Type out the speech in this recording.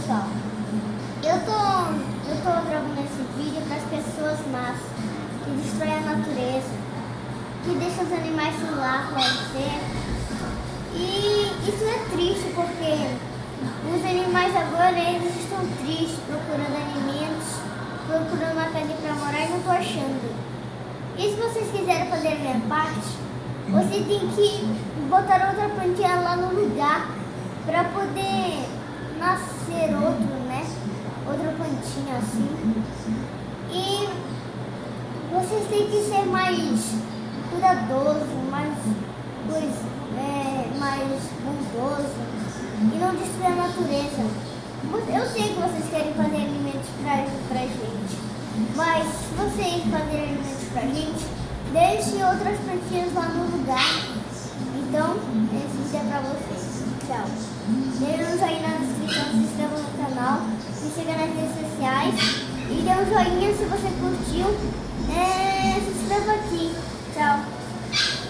pessoal, eu tô gravando esse vídeo para as pessoas más que destroem a natureza, que deixam os animais sem lar, florescer. E isso é triste porque os animais agora eles estão tristes, procurando alimentos, procurando uma casa para morar e não estão achando. E se vocês quiserem fazer a minha parte, você tem que botar outra plantinha lá no lugar para poder nascer outro, né? Outra plantinha assim. E vocês têm que ser mais cuidadosos, mais bondoso e não destruir a natureza. Eu sei que vocês querem fazer alimentos pra gente, mas se vocês fazerem alimentos pra gente, deixe outras plantinhas lá no lugar. Então, esse vídeo é pra vocês. Tchau. Dê um joinha na descrição, se inscreva no canal, me siga nas redes sociais e dê um joinha se você curtiu